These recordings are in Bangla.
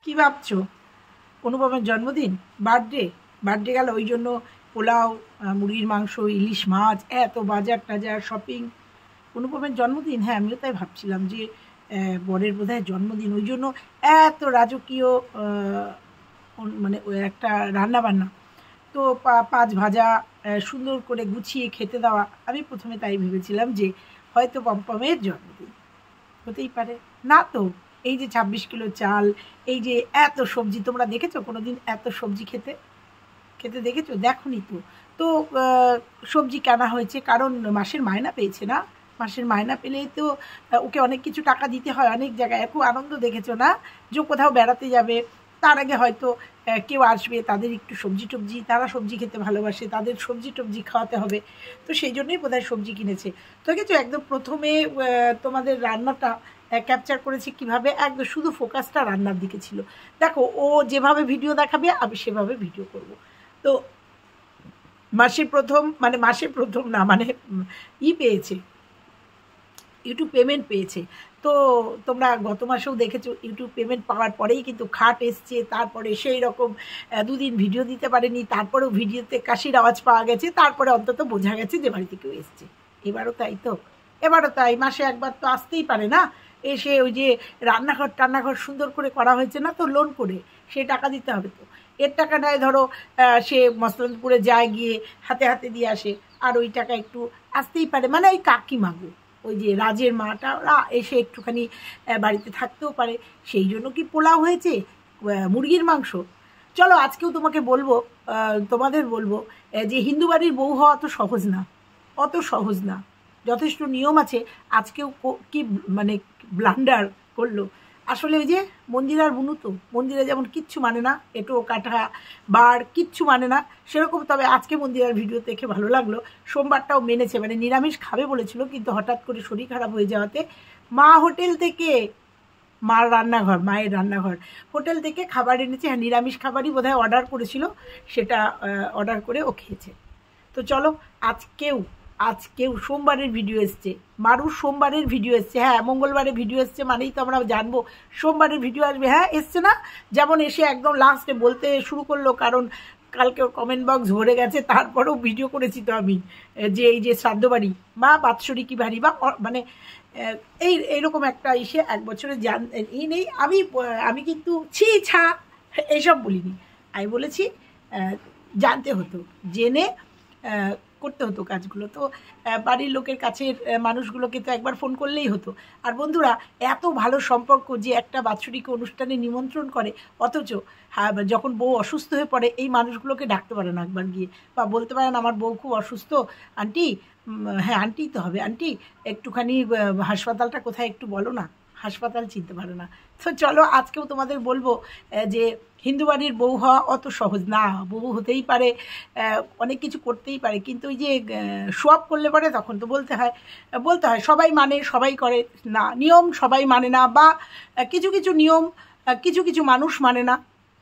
কি ভাবছো? অনুপমের জন্মদিন, বার্থডে গেল, ওই জন্য পোলাও, মুরগির মাংস, ইলিশ মাছ, এত বাজার টাজার শপিং। অনুপমের জন্মদিন, হ্যাঁ আমিও তাই ভাবছিলাম যে বরের বোধহয় জন্মদিন, ওই জন্য এত রাজকীয় মানে ওই একটা রান্না বান্না। তো পাঁচ ভাজা, সুন্দর করে গুছিয়ে খেতে দেওয়া। আমি প্রথমে তাই ভেবেছিলাম যে হয়তো পম্পমের জন্মদিন হতেই পারে। না তো, এই যে 26 কিলো চাল, এই যে এত সবজি, তোমরা দেখেছো কোনো দিন এত সবজি খেতে খেতে দেখেছো? দেখোনি তো। তো সবজি কেনা হয়েছে কারণ মাসের মায়না পেয়েছে না, মাসের মায়না পেলেই তো ওকে অনেক কিছু টাকা দিতে হয় অনেক জায়গায়। খুব আনন্দ দেখেছো না, যে কোথাও বেড়াতে যাবে তার আগে হয়তো কেউ আসবে, তাদের একটু সবজি টবজি, তারা সবজি খেতে ভালোবাসে, তাদের সবজি টবজি খাওয়াতে হবে, তো সেই জন্যই বোধহয় সবজি কিনেছে। তো দেখেছো একদম প্রথমে তোমাদের রান্নাটা ক্যাপচার করেছি কিভাবে, একদম শুধু ফোকাসটা রান্নার দিকে ছিল। দেখো ও যেভাবে ভিডিও দেখাবে আমি সেভাবে ভিডিও করব। তো মাসের প্রথম না, মানে পেয়েছে, ইউটিউব পেমেন্ট পেয়েছে। তো তোমরা গত মাসেও দেখেছো ইউটিউব পেমেন্ট পাওয়ার পরেই কিন্তু খাট এসছে, তারপরে সেই রকম দুদিন ভিডিও দিতে পারেনি, তারপরেও ভিডিওতে কাশির আওয়াজ পাওয়া গেছে, তারপরে অন্তত বোঝা গেছে যে বাড়িতে কেউ এসছে। এবারও তাই তো, এবারও তাই, মাসে একবার তো আসতেই পারে না, এসে ওই যে টান্নাঘর সুন্দর করে করা হয়েছে না তো লোন করে, সে টাকা দিতে হবে তো। এর টাকা নেয় ধরো, সে মসলন্দপুরে যায়, গিয়ে হাতে হাতে দিয়ে আসে, আর ওই টাকা একটু আসতেই পারে, মানে ওই কাকিমাগো, ওই যে রাজের মাটা, ওরা এসে একটুখানি বাড়িতে থাকতেও পারে, সেই জন্য কি পোলাও হয়েছে, মুরগির মাংস। চলো আজকেও তোমাকে বলবো, তোমাদের বলবো যে হিন্দু বাড়ির বউ হওয়া অত সহজ না, অত সহজ না, যথেষ্ট নিয়ম আছে। আজকেও কি মানে ব্লান্ডার করলো। আসলে ওই যে মন্দির আর বুনু, তো মন্দিরে যেমন কিচ্ছু মানে না, এটো কাটা বার কিচ্ছু মানে না সেরকম। তবে আজকে মন্দিরের ভিডিও দেখে ভালো লাগলো, সোমবারটাও মেনেছে, মানে নিরামিষ খাবে বলেছিল, কিন্তু হঠাৎ করে শরীর খারাপ হয়ে যাওয়াতে মা হোটেল থেকে, মায়ের রান্নাঘর হোটেল থেকে খাবার এনেছে। হ্যাঁ নিরামিষ খাবারই বোধহয় অর্ডার করেছিল, সেটা অর্ডার করে ও খেয়েছে। তো চলো আজকেও সোমবারের ভিডিও এসছে, মারুর সোমবারের ভিডিও এসছে। হ্যাঁ মঙ্গলবারে ভিডিও এসছে মানেই তো আমরা জানবো সোমবারের ভিডিও আসবে। হ্যাঁ এসছে না, যেমন এসে একদম লাস্টে বলতে শুরু করলো, কারণ কালকে কমেন্ট বক্স ভরে গেছে, তারপরেও ভিডিও করেছি তো আমি, যে এই যে শ্রাদ্ধ বাড়ি বা বাৎসরিকী বাড়ি বা মানে এইরকম একটা ইসে এক বছরে নেই। আমি কিন্তু ছা এইসব বলিনি, আমি বলেছি জানতে হতো, জেনে করতে হতো কাজগুলো। তো বাড়ির লোকের কাছের মানুষগুলোকে তো একবার ফোন করলেই হতো। আর বন্ধুরা, এত ভালো সম্পর্ক যে একটা বাৎসরিক অনুষ্ঠানে নিমন্ত্রণ করে, অথচ যখন বউ অসুস্থ হয়ে পড়ে এই মানুষগুলোকে ডাকতে পারে না একবার গিয়ে, বা বলতে পারেন আমার বউ খুব অসুস্থ আন্টি, হ্যাঁ আন্টিই তো হবে, আন্টি একটুখানি হাসপাতালটা কোথায় একটু বলো না, হাসপাতাল চিনতে পারে না। তো চলো আজকেও তোমাদের বলবো যে হিন্দু বাড়ির বউ হওয়া অত সহজ না। বউ হতেই পারে, অনেক কিছু করতেই পারে, কিন্তু ওই যে শো আপ করলে পরে তখন তো বলতে হয় সবাই মানে, সবাই করে না, নিয়ম সবাই মানে না, বা কিছু কিছু নিয়ম কিছু কিছু মানুষ মানে না,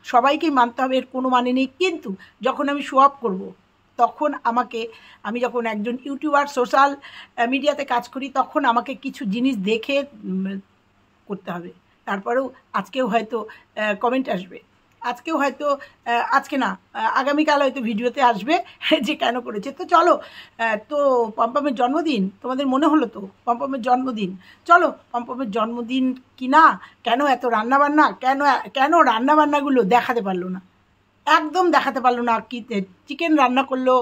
সবাইকেই মানতে হবে এর কোনো মানে নেই। কিন্তু যখন আমি শো আপ করবো, তখন আমি যখন একজন ইউটিউবার সোশ্যাল মিডিয়াতে কাজ করি, তখন আমাকে কিছু জিনিস দেখে করতে হবে। তারপরেও আজকেও হয়তো কমেন্ট আসবে, আজকে না আগামীকাল হয়তো ভিডিওতে আসবে যে কেন করেছে। তো চলো, তো পম্পমের জন্মদিন তোমাদের মনে হলো তো পম্পমের জন্মদিন, চলো পম্পমের জন্মদিন কি না, কেন এত রান্নাবান্না, কেন রান্নাবান্নাগুলো দেখাতে পারলো না, একদম দেখাতে পারলো না। কি চিকেন রান্না করলো,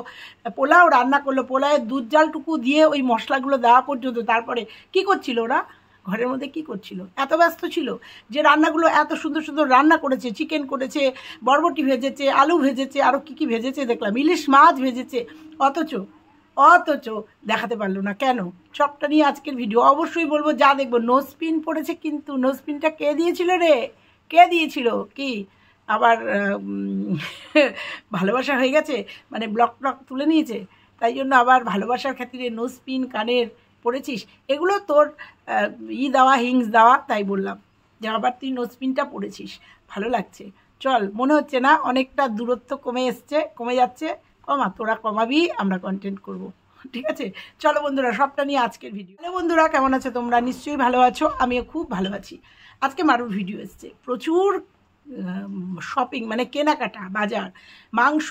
পোলাও রান্না করলো, পোলাওয়ের দুধ জালটুকু দিয়ে ওই মশলাগুলো দেওয়া পর্যন্ত, তারপরে কি করছিল ওরা ঘরের মধ্যে, কি করছিল, এত ব্যস্ত ছিল যে রান্নাগুলো এত সুন্দর সুন্দর রান্না করেছে, চিকেন করেছে, বরবটি ভেজেছে, আলু ভেজেছে, আরও কী ভেজেছে দেখলাম, ইলিশ মাছ ভেজেছে, অথচ দেখাতে পারলো না কেন। সবটা নিয়ে আজকের ভিডিও অবশ্যই বলবো, যা দেখবো। নোজপিন পড়েছে, কিন্তু নোজপিনটা কে দিয়েছিল রে, কে দিয়েছিল কি আবার ভালোবাসা হয়ে গেছে, মানে ব্লক তুলে নিয়েছে, তাই জন্য আবার ভালোবাসার খাতিরে নোজপিন কানের পড়েছিস, এগুলো তোর দেওয়া, হিংস দেওয়া, তাই বললাম যে আবার তুই নোজপিনটা পড়েছিস, ভালো লাগছে। চল, মনে হচ্ছে না অনেকটা দূরত্ব কমে যাচ্ছে, কমা, তোরা কমাবি, আমরা কন্টেন্ট করব, ঠিক আছে। চলো বন্ধুরা, সবটা নিয়ে আজকের ভিডিও। হ্যালো বন্ধুরা, কেমন আছো তোমরা? নিশ্চয়ই ভালো আছো, আমিও খুব ভালো আছি। আজকে মারুর ভিডিও এসছে, প্রচুর শপিং মানে কেনাকাটা বাজার, মাংস,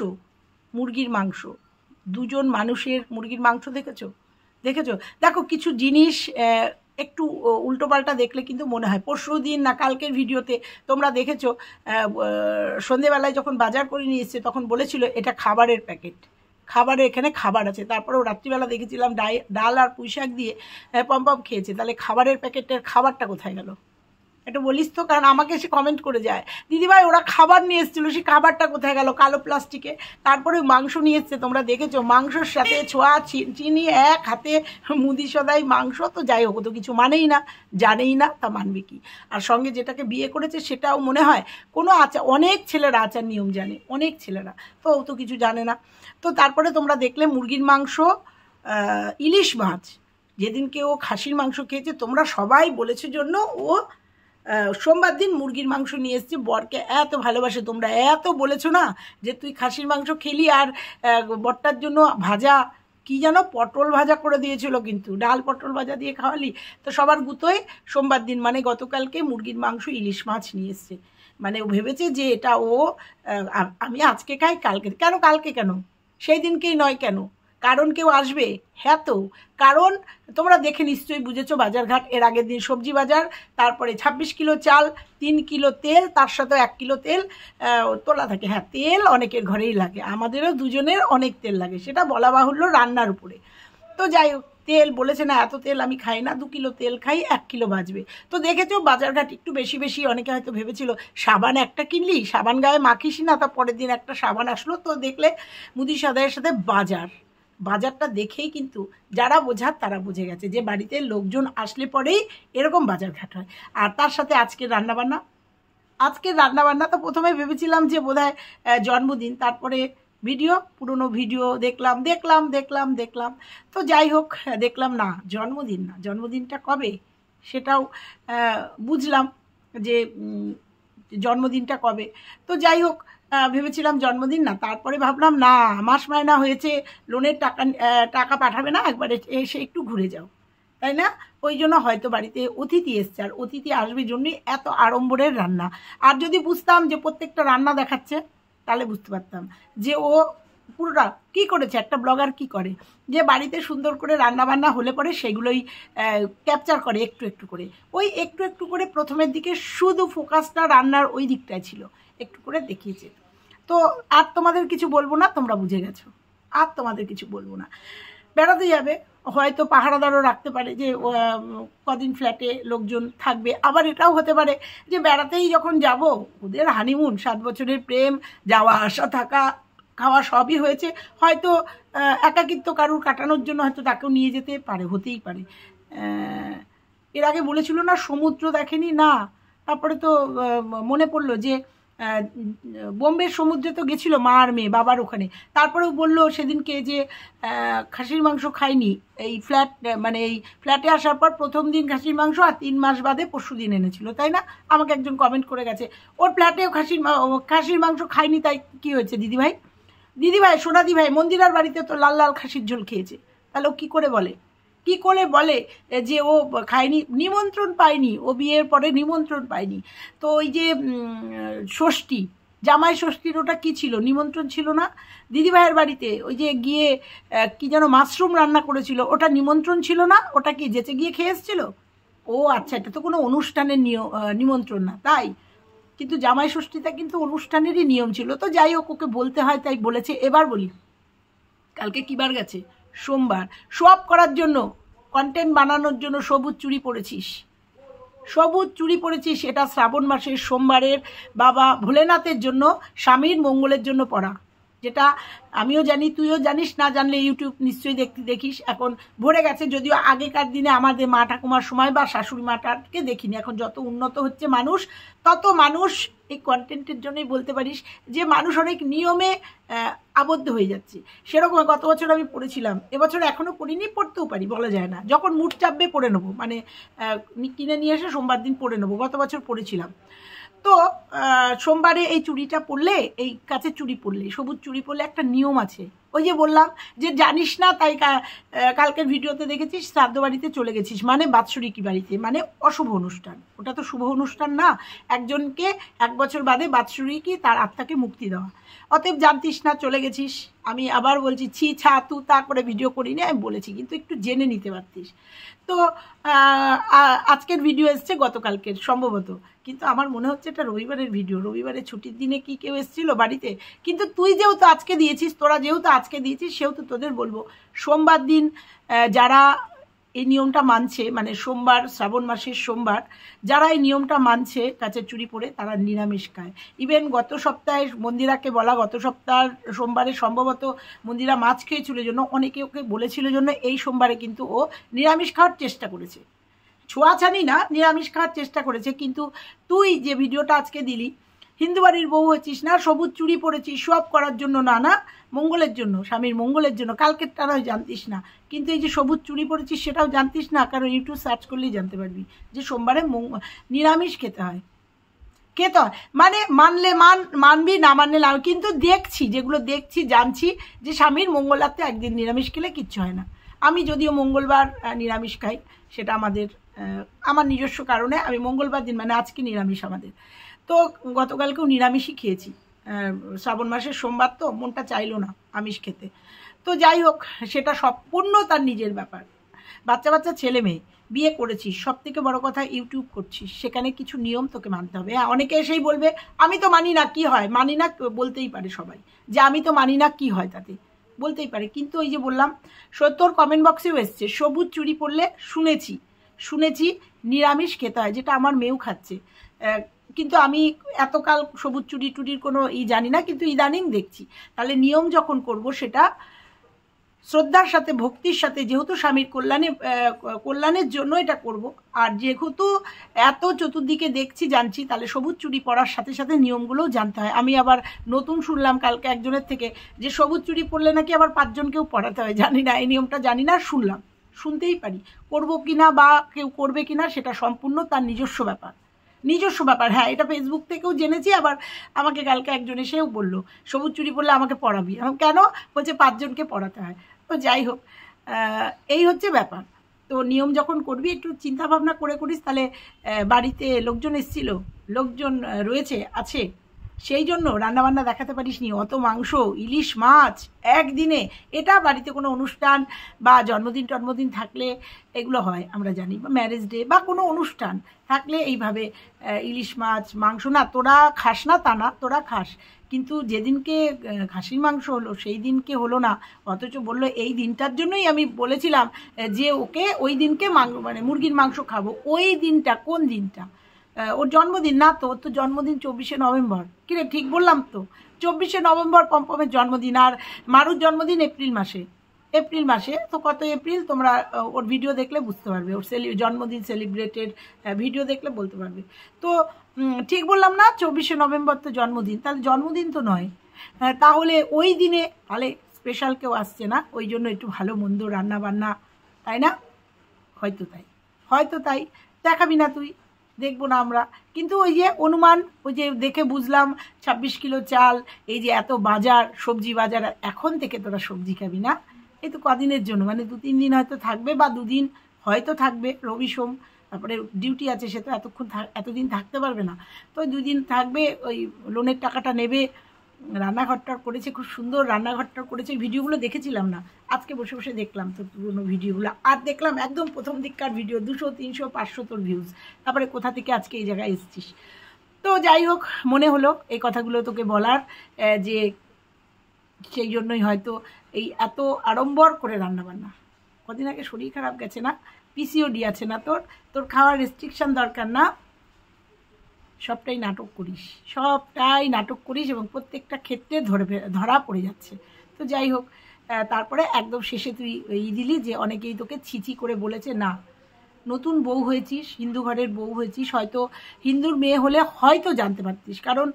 মুরগির মাংস, দুজন মানুষের মুরগির মাংস দেখেছো? দেখো কিছু জিনিস একটু উল্টোপাল্টা দেখলে কিন্তু মনে হয়। পরশু দিন না কালকের ভিডিওতে তোমরা দেখেছো, সন্ধেবেলায় যখন বাজার করে নিয়ে এসছে তখন বলেছিল এটা খাবারের প্যাকেট, খাবারের এখানে খাবার আছে। তারপরেও রাত্রিবেলা দেখেছিলাম ডাল আর পুঁইশাক দিয়ে পম খেয়েছে। তাহলে খাবারের প্যাকেটের খাবারটা কোথায় গেল? একটু বলিস তো, কারণ আমাকে সে কমেন্ট করে যায়, দিদিভাই ওরা খাবার নিয়ে এসেছিলো, সেই খাবারটা কোথায় গেল কালো প্লাস্টিকে। তারপরে মাংস নিয়ে এসছে, তোমরা দেখেছো মাংসর সাথে ছোঁয়া চিনি এক হাতে মুদি সদাই মাংস। তো যাই হোক, তো কিছু মানেই না, জানেই না, তা মানবে কি? আর সঙ্গে যেটাকে বিয়ে করেছে সেটাও মনে হয় কোনো আচার, অনেক ছেলেরা আচার নিয়ম জানে, অনেক ছেলেরা, তো ও তো কিছু জানে না। তো তারপরে তোমরা দেখলে মুরগির মাংস, ইলিশ মাছ, যেদিনকে ও খাসির মাংস খেয়েছে তোমরা সবাই বলেছো জন্য ও সোমবার দিন মুরগির মাংস নিয়ে এসছে। বরকে এত ভালোবাসে, তোমরা এত বলেছো না যে তুই খাসির মাংস খেলি, আর বরটার জন্য ভাজা কি যেন পটল ভাজা করে দিয়েছিল, কিন্তু ডাল পটল ভাজা দিয়ে খাওয়ালি। তো সবার গুতোয় সোমবার দিন মানে গতকালকে মুরগির মাংস ইলিশ মাছ নিয়ে এসছে। মানে ও ভেবেছে যে এটা ও আমি আজকে খাই কালকে কেন, কালকে কেন, সেই দিনকেই নয় কেন? কারণ কেউ আসবে? হ্যাঁ, তো কারণ তোমরা দেখে নিশ্চয়ই বুঝেছো বাজারঘাট। এর আগের দিন সবজি বাজার, তারপরে 26 কিলো চাল, 3 কিলো তেল, তার সাথে 1 কিলো তেল তোলা থাকে। হ্যাঁ, তেল অনেকের ঘরেই লাগে, আমাদেরও দুজনের অনেক তেল লাগে, সেটা বলা বাহুল্য রান্নার উপরে। তো যাই হোক, তেল বলেছে না এত তেল আমি খাই না, 2 কিলো তেল খাই, 1 কিলো বাজবে। তো দেখেছো বাজারঘাট একটু বেশি বেশি। অনেকে হয়তো ভেবেছিল সাবান একটা কিনলি, সাবান গায়ে মাখিস না, তা পরের দিন একটা সাবান আসলো। তো দেখলে মুদি সদাইয়ের সাথে বাজারটা দেখেই কিন্তু যারা বোঝার তারা বুঝে গেছে যে বাড়িতে লোকজন আসলে পরেই এরকম বাজারঘাট হয়। আর তার সাথে আজকের রান্নাবান্না তো প্রথমে ভেবেছিলাম যে বোধহয় জন্মদিন, তারপরে পুরনো ভিডিও দেখলাম। তো যাই হোক, দেখলাম না জন্মদিনটা কবে সেটাও বুঝলাম যে জন্মদিনটা কবে। তো যাই হোক, ভেবেছিলাম জন্মদিন না, তারপরে ভাবলাম না, মাস মায়না হয়েছে, লোনের টাকা পাঠাবে না, একবারে এসে একটু ঘুরে যাও, তাই না? ওই জন্য হয়তো বাড়িতে অতিথি এসছে, আর অতিথি আসবে জন্যই এত আড়ম্বরের রান্না। আর যদি বুঝতাম যে প্রত্যেকটা রান্না দেখাচ্ছে তাহলে বুঝতে পারতাম যে ও পুরোটা কী করেছে। একটা ব্লগার কি করে যে বাড়িতে সুন্দর করে রান্নাবান্না হলে পরে সেগুলোই ক্যাপচার করে একটু একটু করে। ওই একটু একটু করে প্রথমের দিকে শুধু ফোকাসটা রান্নার ওই দিকটায় ছিল, একটু করে দেখিয়েছে। তো আর তোমাদের কিছু বলবো না, তোমরা বুঝে গেছো, আর তোমাদের কিছু বলবো না। বেড়াতে যাবে, হয়তো পাহারাদারও রাখতে পারে যে কদিন ফ্ল্যাটে লোকজন থাকবে। আবার এটাও হতে পারে যে বেড়াতেই যখন যাব, ওদের হানিমুন, 7 বছরের প্রেম, যাওয়া আসা থাকা খাওয়া সবই হয়েছে, হয়তো একাকিত্ব কারুর কাটানোর জন্য হয়তো তাকেও নিয়ে যেতে পারে, হতেই পারে। এর আগে বলেছিল না সমুদ্র দেখেনি না, তারপরে তো মনে পড়লো যে বোম্বের সমুদ্রে তো গেছিলো মা আর মেয়ে বাবার ওখানে। তারপরেও বললো সেদিনকে যে খাসির মাংস খাইনি, এই ফ্ল্যাটে আসার পর প্রথম দিন খাসির মাংস, আর 3 মাস বাদে পরশু দিন এনেছিল, তাই না? আমাকে একজন কমেন্ট করে গেছে ওর ফ্ল্যাটেও খাসির মাংস খাইনি, তাই কি হয়েছে দিদিভাই সোনাদি ভাই মন্দিরার বাড়িতে তো লাল লাল খাসির ঝোল খেয়েছে। তাহলে ও কী করে বলে যে ও খায়নি? নিমন্ত্রণ পায়নি, ও বিয়ের পরে নিমন্ত্রণ পায়নি। তো ওই যে ষষ্ঠী, জামাই ষষ্ঠীর ওটা কি ছিল, নিমন্ত্রণ ছিল না? দিদিভাইয়ের বাড়িতে ওই যে গিয়ে কি যেন মাশরুম রান্না করেছিল, ওটা নিমন্ত্রণ ছিল না? ওটা কি যেচে গিয়ে খেয়ে এসেছিল? ও আচ্ছা, এটা তো কোনো অনুষ্ঠানের নিমন্ত্রণ না, তাই? কিন্তু জামাই ষষ্ঠীটা কিন্তু অনুষ্ঠানেরই নিয়ম ছিল। তো যাই হোক, ওকে বলতে হয় তাই বলেছে। এবার বলি, কালকে কী বার গেছে? সোমবার। শো আপ করার জন্য, কন্টেন্ট বানানোর জন্য সবুজ চুড়ি পরেছিস। এটা শ্রাবণ মাসের সোমবারের বাবা ভোলেনাথের জন্য, স্বামীর মঙ্গলের জন্য পড়া, যেটা আমিও জানি, তুইও জানিস, না জানলে ইউটিউব নিশ্চয়ই দেখিস। এখন ভরে গেছে, যদিও আগেকার দিনে আমাদের মা ঠাকুমার সময় বা শাশুড়ি মাটাকে দেখিনি। এখন যত উন্নত হচ্ছে মানুষ, তত মানুষ এই কন্টেন্টের জন্যই বলতে পারিস যে মানুষ অনেক নিয়মে আবদ্ধ হয়ে যাচ্ছে। সেরকম গত বছর আমি পড়েছিলাম, এবছর এখনও পড়িনি, পড়তেও পারি, বলা যায় না। যখন মুড চাপবে পড়ে নেবো, মানে কিনে নিয়ে এসে সোমবার দিন পড়ে নেবো। গত বছর পড়েছিলাম। তো সোমবারে এই চুড়িটা পরলে, এই কাছের চুড়ি পরলে, সবুজ চুড়ি পরলে একটা নিয়ম আছে, ওই যে বললাম যে জানিস না তাই কালকের ভিডিওতে দেখেছিস শ্রাদ্ধ বাড়িতে চলে গেছিস, মানে বাৎসরিকী বাড়িতে, মানে অশুভ অনুষ্ঠান। ওটা তো শুভ অনুষ্ঠান না, একজনকে 1 বছর বাদে বাৎসরিকী তার আত্মাকে মুক্তি দেওয়া। অতএব জানতিস না, চলে গেছিস। আমি আবার বলছি, ছি ছা তু তা করে ভিডিও করিনি, আমি বলেছি, কিন্তু একটু জেনে নিতে পারতিস। তো আজকের ভিডিও এসছে গতকালকের সম্ভবত, কিন্তু আমার মনে হচ্ছে এটা রবিবারের ভিডিও। রবিবারের ছুটির দিনে কি কেউ এসেছিল বাড়িতে? কিন্তু তুই যেহেতু আজকে দিয়েছিস, তোরা যেহেতু আজকে দিয়েছিস, সেহেতু তোদের বলবো, সোমবার দিন যারা এই নিয়মটা মানছে, মানে সোমবার, শ্রাবণ মাসের সোমবার যারা এই নিয়মটা মানছে কাচের চুড়ি পরে, তারা নিরামিষ খায়। ইভেন গত সপ্তাহে মন্দিরাকে বলা, গত সপ্তাহ সোমবারে সম্ভবত মন্দিরা মাছ খেয়েছিল জন্য, অনেকে ওকে বলেছিল জন্য এই সোমবারে কিন্তু ও নিরামিষ খাওয়ার চেষ্টা করেছে। ছোঁয়াছানি না, নিরামিষ খাওয়ার চেষ্টা করেছে। কিন্তু তুই যে ভিডিওটা আজকে দিলি, হিন্দু বাড়ির বউ হচ্ছিস না, সবুজ চুড়ি পরেছিস সব করার জন্য, না না মঙ্গলের জন্য, স্বামীর মঙ্গলের জন্য। কালকেরটা নয় জানতিস না, কিন্তু এই যে সবুজ চুড়ি পরেছিস সেটাও জানতিস না, কারণ ইউটিউব সার্চ করলেই জানতে পারবি যে সোমবারে নিরামিষ খেতে হয়। খেতে হয় মানে মানলে মানবি, না মানলে না। কিন্তু দেখছি, যেগুলো দেখছি জানছি যে স্বামীর মঙ্গলার্থে একদিন নিরামিষ খেলে কিচ্ছু হয় না। আমি যদিও মঙ্গলবার নিরামিষ খাই, সেটা আমার নিজস্ব কারণে আমি মঙ্গলবার দিন, মানে আজকে নিরামিষ আমাদের। তো গতকালকেও নিরামিষই খেয়েছি, শ্রাবণ মাসের সোমবার তো মনটা চাইলো না আমিষ খেতে। তো যাই হোক, সেটা সম্পূর্ণ তার নিজের ব্যাপার। বাচ্চা ছেলে মেয়ে, বিয়ে করেছিস, সব থেকে বড় কথা ইউটিউব করছিস, সেখানে কিছু নিয়ম তোকে মানতে হবে। হ্যাঁ, অনেকে এসেই বলবে আমি তো মানি না, কি হয় মানি না, বলতেই পারে সবাই যে আমি তো মানি না, কি হয় তাতে, বলতেই পারে। কিন্তু ওই যে বললাম, তোর কমেন্ট বক্সেও এসছে সবুজ চুড়ি পরলে শুনেছি নিরামিষ খেতে হয়, যেটা আমার মেয়েও খাচ্ছে। কিন্তু আমি এতকাল সবুজ চুড়ি টুড়ির কোনো জানি না, কিন্তু ইদানিং দেখছি। তাহলে নিয়ম যখন করব, সেটা শ্রদ্ধার সাথে, ভক্তির সাথে, যেহেতু স্বামীর কল্যাণের জন্য এটা করব। আর যেহেতু এত চতুর্দিকে দেখছি জানছি, তাহলে সবুজ চুড়ি পরার সাথে সাথে নিয়মগুলোও জানতে হয়। আমি আবার নতুন শুনলাম কালকে একজনের থেকে যে সবুজ চুড়ি পরলে নাকি আবার 5 জনকেও পরাতে হয়। জানি না, এই নিয়মটা জানি না, শুনলাম, শুনতেই পারি। করবো কিনা বা কেউ করবে কিনা সেটা সম্পূর্ণ তার নিজস্ব ব্যাপার। হ্যাঁ, এটা ফেসবুক থেকেও জেনেছি। আবার আমাকে কালকে একজন এসেও বললো সবুজ চুড়ি পরলে আমাকে পরাবি। এখন কেন? বলছে 5 জনকে পরাতে হয়। তো যাই হোক, এই হচ্ছে ব্যাপার। তো নিয়ম যখন করবি একটু চিন্তা ভাবনা করে করিস। তাহলে বাড়িতে লোকজন এসেছিল, লোকজন আছে, সেই জন্য রান্নাবান্না দেখাতে পারিস নি। অত মাংস, ইলিশ মাছ একদিনে, এটা বাড়িতে কোনো অনুষ্ঠান বা জন্মদিন থাকলে এগুলো হয় আমরা জানি, বা ম্যারেজ ডে বা কোনো অনুষ্ঠান থাকলে এইভাবে ইলিশ মাছ, মাংস। না তোরা খাস না তা না, তোরা খাস, কিন্তু যেদিনকে খাসির মাংস হলো সেই দিনকে হলো না। অথচ বললো এই দিনটার জন্যই আমি বলেছিলাম যে ওকে ওই দিনকে মানে মুরগির মাংস খাবো। ওই দিনটা কোন দিনটা? ওর জন্মদিন না তো, ওর তো জন্মদিন 24শে নভেম্বর। কিরে ঠিক বললাম তো? 24শে নভেম্বর পম্পমের জন্মদিন, আর মারুর জন্মদিন এপ্রিল মাসে। তো কত এপ্রিল তোমরা ওর ভিডিও দেখলে বুঝতে পারবে, ওর জন্মদিন সেলিব্রেটেড ভিডিও দেখলে বলতে পারবে। তো ঠিক বললাম না? 24শে নভেম্বর তো জন্মদিন, তাহলে জন্মদিন তো নয়। তাহলে ওই দিনে তাহলে স্পেশাল কেউ আসছে না, ওই জন্য একটু ভালো মন্দ রান্না বান্না, তাই না? হয়তো তাই দেখাবি না তুই, দেখবো না আমরা। কিন্তু ওই যে অনুমান, ওই যে দেখে বুঝলাম 26 কিলো চাল, এই যে এত বাজার, সবজি বাজার, এখন থেকে তোরা সবজি খাবি না। এই তো কদিনের জন্য, মানে 2-3 দিন হয়তো থাকবে, বা 2 দিন হয়তো থাকবে, রবি সোম, তারপরে ডিউটি আছে, সে তো এতদিন থাকতে পারবে না। তো 2 দিন থাকবে, ওই লোনের টাকাটা নেবে। রান্নাঘরটা করেছে, খুব সুন্দর রান্নাঘরটা করেছে। ভিডিওগুলো দেখেছিলাম না, আজকে বসে বসে দেখলাম তোর পুরোনো ভিডিওগুলো। আর দেখলাম একদম প্রথম দিককার ভিডিও, 200, 300, 500 তোর ভিউজ। তারপরে কোথা থেকে আজকে এই জায়গায় এসেছিস। তো যাই হোক, মনে হলো এই কথাগুলো তোকে বলার, যে সেই জন্যই হয়তো এই এত আড়ম্বর করে রান্নাবান্না। কদিন আগে শরীর খারাপ গেছে না, পিসিওডি আছে না তোর খাওয়ার রেস্ট্রিকশান দরকার না। সবটাই নাটক করিস এবং প্রত্যেকটা ক্ষেত্রে ধরা পড়ে যাচ্ছে। তো যাই হোক, তারপরে একদম শেষে তুই দিলি যে অনেকেই তোকে ছিছি করে বলেছে, না নতুন বউ হয়েছিস, হিন্দু ঘরের বউ হয়েছিস, হয়তো হিন্দুর মেয়ে হলে হয়তো জানতে পারতিস। কারণ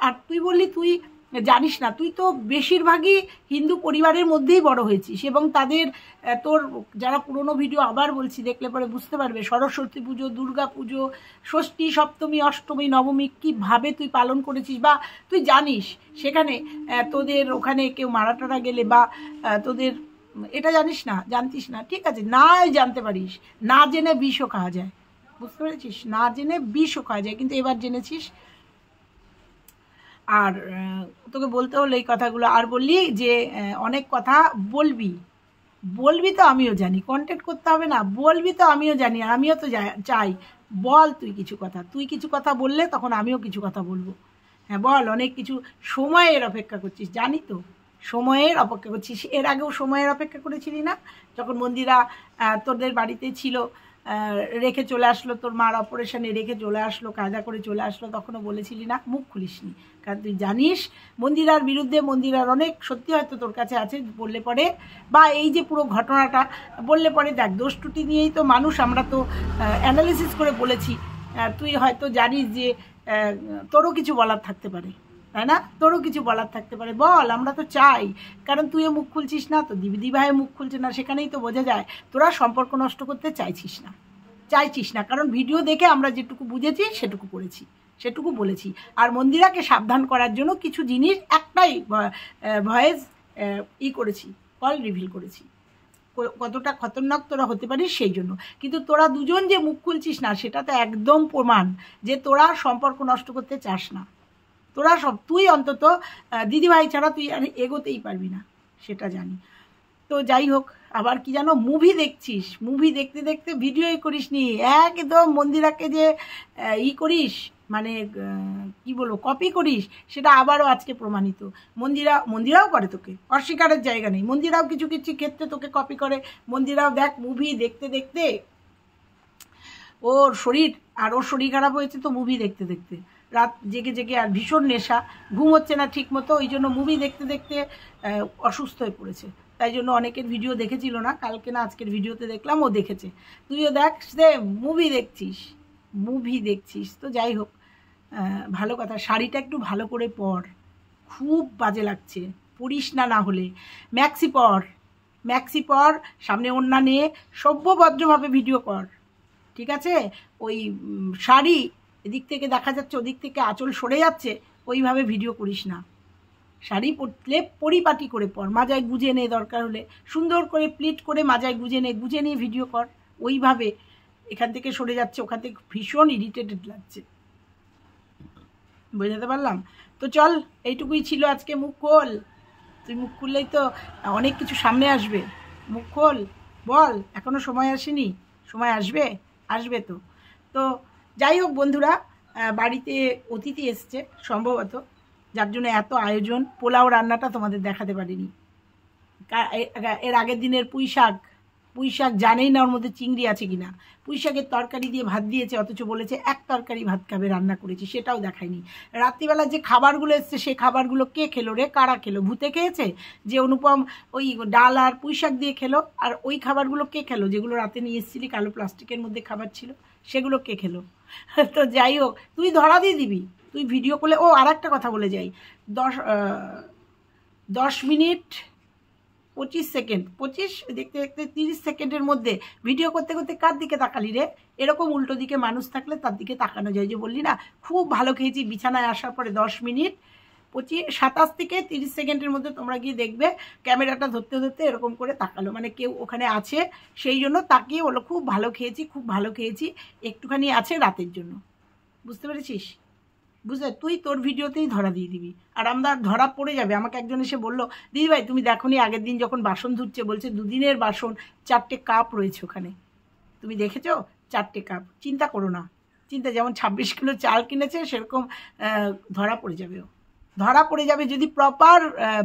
আর তুই বললি তুই জানিস না, তুই তো বেশিরভাগই হিন্দু পরিবারের মধ্যেই বড় হয়েছিস, এবং তাদের তোর যারা পুরনো ভিডিও আবার বলছি দেখলে পরে বুঝতে পারবে, সরস্বতী পুজো, দুর্গা পুজো, ষষ্ঠী, সপ্তমী, অষ্টমী, নবমী কীভাবে তুই পালন করেছিস, বা তুই জানিস সেখানে তোদের ওখানে কেউ মারা টারা গেলে বা তোদের এটা জানিস না, জানতিস না, ঠিক আছে, না জানতে পারিস, না জেনে বিষও খাওয়া যায়, বুঝতে পেরেছিস, না জেনে বিষও খাওয়া যায়, কিন্তু এবার জেনেছিস। আর তোকে বলতে হলো এই কথাগুলো, আর বললি যে অনেক কথা বলবি, বলবি তো আমিও জানি, কন্টেন্ট করতে হবে না, বলবি তো আমিও জানি, আর আমিও তো চাই, বল তুই কিছু কথা, তুই কিছু কথা বললে তখন আমিও কিছু কথা বলবো। হ্যাঁ বল, অনেক কিছু সময়ের অপেক্ষা করছিস, জানি তো সময়ের অপেক্ষা করছিস, এর আগেও সময়ের অপেক্ষা করেছিলি না, যখন মন্দিরা তোদের বাড়িতে ছিল, রেখে চলে আসলো, তোর মার অপারেশনে রেখে চলে আসলো, কায়দা করে চলে আসলো, তখনও বলেছিলি না, মুখ খুলিসনি, কারণ তুই জানিস মন্দিরার বিরুদ্ধে, মন্দিরার অনেক সত্যি হয়তো তোর কাছে আছে, বললে পরে, বা এই যে পুরো ঘটনাটা বললে পরে, দেখ দোষ ত্রুটি নিয়েই তো মানুষ, আমরা তো অ্যানালিসিস করে বলেছি, তুই হয়তো জানিস যে তোরও কিছু বলার থাকতে পারে, তাই না, তোরও কিছু বলার থাকতে পারে, বল, আমরা তো চাই, কারণ তুইও মুখ খুলছিস না, তো দিদি ভাই মুখ খুলছে না, সেখানেই তো বোঝা যায় তোরা সম্পর্ক নষ্ট করতে চাইছিস না, কারণ ভিডিও দেখে আমরা যেটুকু বুঝেছি সেটুকু করেছি, সেটুকু বলেছি, আর মন্দিরাকে সাবধান করার জন্য কিছু জিনিস একটাই ভয়েস করেছি, কল রিভিল করেছি, কতটা খতরনাক তোরা হতে পারিস সেই জন্য, কিন্তু তোরা দুজন যে মুখ খুলছিস না সেটা তো একদম প্রমাণ যে তোরা সম্পর্ক নষ্ট করতে চাস না, তোরা সব, তুই অন্তত দিদিভাই ছাড়া তুই আর এগোতেই পারবি না, সেটা জানি। তো যাই হোক, আবার কি জানো, মুভি দেখছিস, মুভি দেখতে দেখতে ভিডিওই করিস নি, একদম মন্দিরাকে যে করিস, মানে কি বলবো, কপি করিস, সেটা আবারও আজকে প্রমাণিত, মন্দিরাও করে তোকে, অস্বীকারের জায়গা নেই, মন্দিরাও কিছু কিছু ক্ষেত্রে তোকে কপি করে, মন্দিরাও দেখ মুভি দেখতে দেখতে ওর শরীর খারাপ হয়েছে, তো মুভি দেখতে দেখতে রাত জেগে জেগে, আর ভীষণ নেশা, ঘুম হচ্ছে না ঠিক মতো, ওই জন্য মুভি দেখতে দেখতে অসুস্থ হয়ে পড়েছে, তাই জন্য অনেকের ভিডিও দেখেছিল না, কালকে না আজকের ভিডিওতে দেখলাম ও দেখেছে, তুইও দেখ, সে মুভি দেখছিস, তো যাই হোক, ভালো কথা, শাড়িটা একটু ভালো করে পর, খুব বাজে লাগছে, পরিস না, না হলে ম্যাক্সি পর, সামনে ওড়না নিয়ে সভ্যভদ্রভাবে ভিডিও কর, ঠিক আছে, ওই শাড়ি এদিক থেকে দেখা যাচ্ছে, ওদিক থেকে আঁচল সরে যাচ্ছে, ওইভাবে ভিডিও করিস না, শাড়ি পরলে পরিপাটি করে পর, মাজায় গুজে নে, দরকার হলে সুন্দর করে প্লিট করে মাজায় গুজে নিয়ে ভিডিও কর, ওইভাবে এখান থেকে সরে যাচ্ছে, ওখান থেকে ভীষণ ইরিটেটেড লাগছে, বোঝাতে পারলাম? তো চল, এইটুকুই ছিল আজকে, মুখ খোল, তুই মুখ খুললেই তো অনেক কিছু সামনে আসবে, মুখ খোল, বল, এখনো সময় আসেনি, সময় আসবে তো। তো যাই হোক বন্ধুরা, বাড়িতে অতিথি এসছে সম্ভবত, যার জন্য এত আয়োজন, পোলাও রান্নাটা তোমাদের দেখাতে পারিনি, এর আগের দিনের পুঁই শাক জানেই না ওর মধ্যে চিংড়ি আছে কিনা, পুঁই শাকের তরকারি দিয়ে ভাত দিয়েছে, অথচ বলেছে এক তরকারি ভাত খাবে, রান্না করেছি, সেটাও দেখায়নি। রাত্রিবেলা যে খাবারগুলো এসছে সেই খাবারগুলো কে খেলো রে, কারা খেলো, ভূতে খেয়েছে, যে অনুপম ওই ডাল আর পুঁই শাক দিয়ে খেলো, আর ওই খাবারগুলো কে খেলো, যেগুলো রাতে নিয়ে এসেছিলি কালো প্লাস্টিকের মধ্যে খাবার ছিল, সেগুলো কে খেলো? তো যাই হোক, তুই ধরা দিয়ে দিবি, তুই ভিডিও করলে, ও আর একটা কথা বলে যাই, 10 মিনিট 25 সেকেন্ড, দেখতে দেখতে 30 সেকেন্ডের মধ্যে ভিডিও করতে করতে কার দিকে তাকালি রে? এরকম উল্টো দিকে মানুষ থাকলে তার দিকে তাকানো যায়, যে বললি না খুব ভালো খেয়েছি, বিছানায় আসার পরে 10 মিনিট 27 থেকে 30 সেকেন্ডের মধ্যে তোমরা গিয়ে দেখবে ক্যামেরাটা ধরতে ধরতে এরকম করে তাকালো, মানে কেউ ওখানে আছে সেই জন্য তাকিয়ে বলো খুব ভালো খেয়েছি, একটুখানি আছে রাতের জন্য, বুঝতে পেরেছিস? তুই তোর ভিডিওতেই ধরা দিয়ে দিবি, আর আমরা ধরা পড়ে যাবে। আমাকে একজন এসে বললো, দিদিভাই তুমি দেখোনি আগের দিন যখন বাসন ধুচ্ছে, বলছে দুদিনের বাসন, 4টে কাপ রয়েছে ওখানে, তুমি দেখেছো 4টে কাপ, চিন্তা করো না, যেমন 26 কিলো চাল কিনেছে সেরকম ধরা পড়ে যাবে যদি প্রপার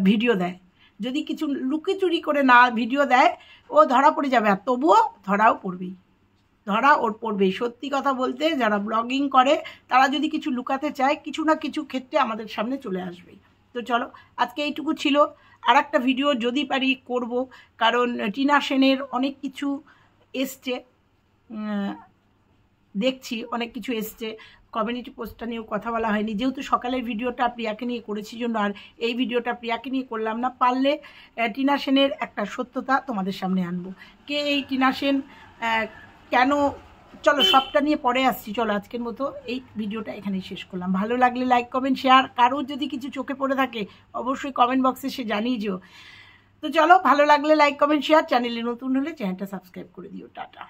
ভিডিও দেয়, যদি কিছু লুকিচুরি করে না ভিডিও দেয় ও ধরা পড়ে যাবে, আর তবুও ধরাও পড়বেই, সত্যি কথা বলতে যারা ব্লগিং করে তারা যদি কিছু লুকাতে চায়, কিছু না কিছু ক্ষেত্রে আমাদের সামনে চলে আসবে। তো চলো, আজকে এইটুকু ছিল, আর একটা ভিডিও যদি পারি করব, কারণ টিনা সেনের অনেক কিছু এসছে, দেখছি অনেক কিছু এসছে, কমিউনিটি পোস্টটা নিয়েও কথা বলা হয়নি, যেহেতু সকালের ভিডিওটা প্রিয়াকে নিয়ে করেছি জন্য আর এই ভিডিওটা প্রিয়াকে নিয়ে করলাম না। পারলে টিনা সেনের একটা সত্যতা তোমাদের সামনে আনবো। কে এই টিনা সেন, কেন, চলো সবটা নিয়ে পরে আসছি। চলো আজকের মতো এই ভিডিওটা এখানেই শেষ করলাম। ভালো লাগলে লাইক কমেন্ট শেয়ার, কারোর যদি কিছু চোখে পড়ে থাকে অবশ্যই কমেন্ট বক্সে সে জানিয়ে যেও। তো চলো, ভালো লাগলে লাইক কমেন্ট শেয়ার, চ্যানেলে নতুন হলে চ্যানেলটা সাবস্ক্রাইব করে দিও। টাটা।